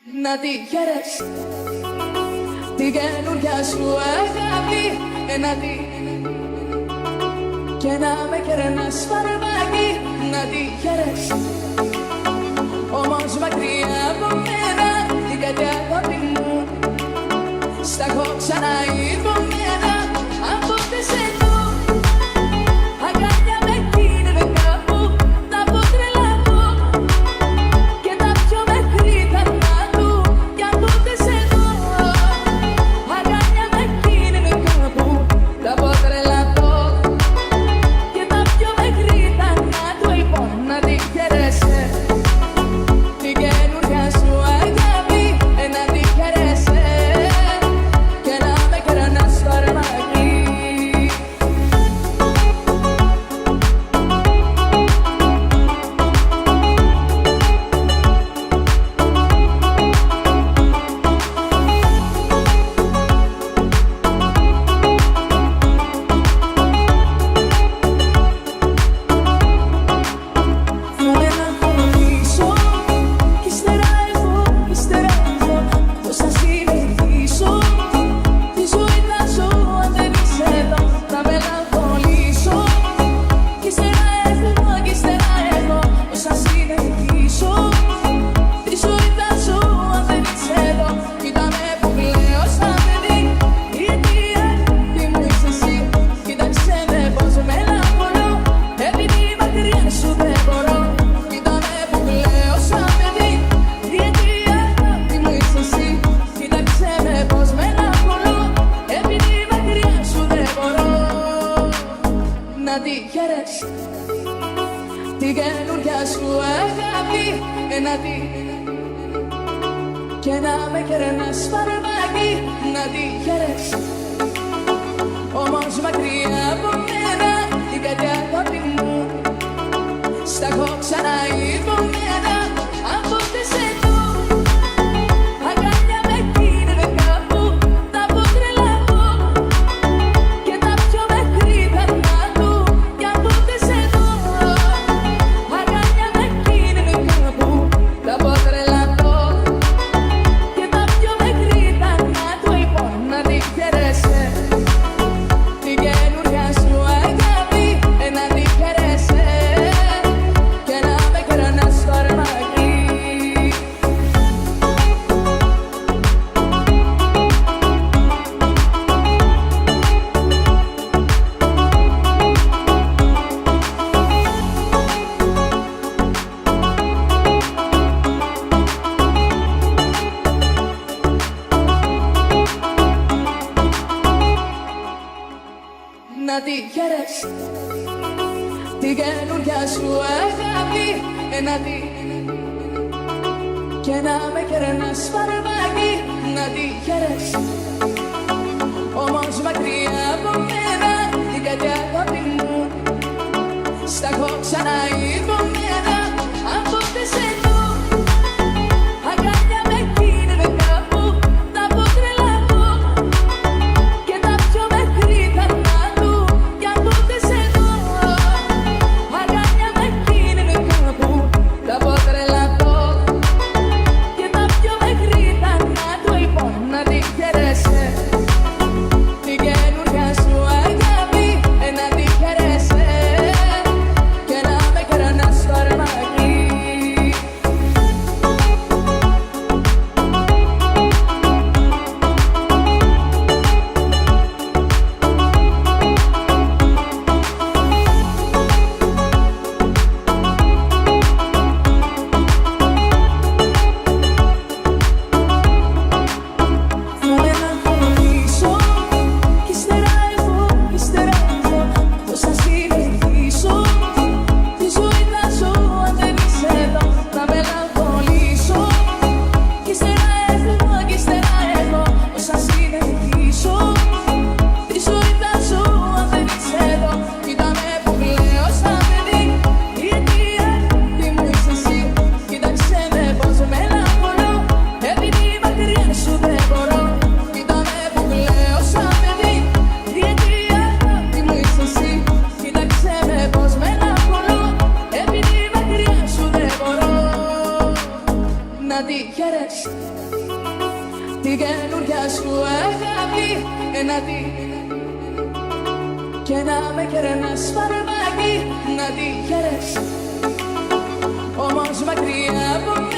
να τη χαίρες την καινούρια σου αγάπη, να τη και να με κερνάς φαρμάκι, να τη χαίρες όμως μακριά από μένα, την κάτι αγάπη μου στα έχω ξαναϋπομένα από τις εδώ αγκάλια με κίνδυνο κάπου τα πω τρελαθώ και τα πιο μέχρι τα κάτω κι από τις εδώ αγκάλια με κίνδυνο κάπου τα πω τρελαθώ και τα πιο μέχρι τα κάτω λοιπόν να τη χαίρεσαι την καινούρια σου αγάπη, να τη χαίρεσαι και να με κερνάς φαρμάκι. Να τη χαίρες την καινούρια σου αγάπη, να τη και να με κερνάς φαρμάκι, να τη χαίρες όμως μακριά από μένα, την κάτι αγάπη μου στα έχω ξαναϋπομένα από τις εδώ αγκάλια με κίνδυνο κάπου τα πω τρελαθώ και τα πιο μέχρι τα κάτω κι από τις εδώ αγκάλια με κίνδυνο κάπου τα πω τρελαθώ και τα πιο μέχρι τα κάτω λοιπόν να τη χαίρεσαι την καινούρια σου αγάπη, να τη χαίρεσαι και να με κερνάς φαρμάκι. Να τη χαίρες την καινούρια σου αγάπη, να τη και να με κερνάς φαρμάκι, να τη χαίρες όμως μακριά από μένα, την κάτι αγάπη μου στα έχω ξαναϋπομένα από τις εδώ αγκάλια με κίνδυνο κάπου τα πω τρελαθώ και τα πιο μέχρι τα κάτω κι από τις εδώ αγκάλια με κίνδυνο κάπου τα πω τρελαθώ και τα πιο μέχρι τα κάτω λοιπόν να τη χαίρεσαι την καινούρια σου αγάπη, να τη χαίρεσαι και να με κερνάς να τη χαιρέσει την καινούρια σου αγάπη, να τη και να με κερνάς φαρμάκι, να τη χαιρέσει όμως μακριά από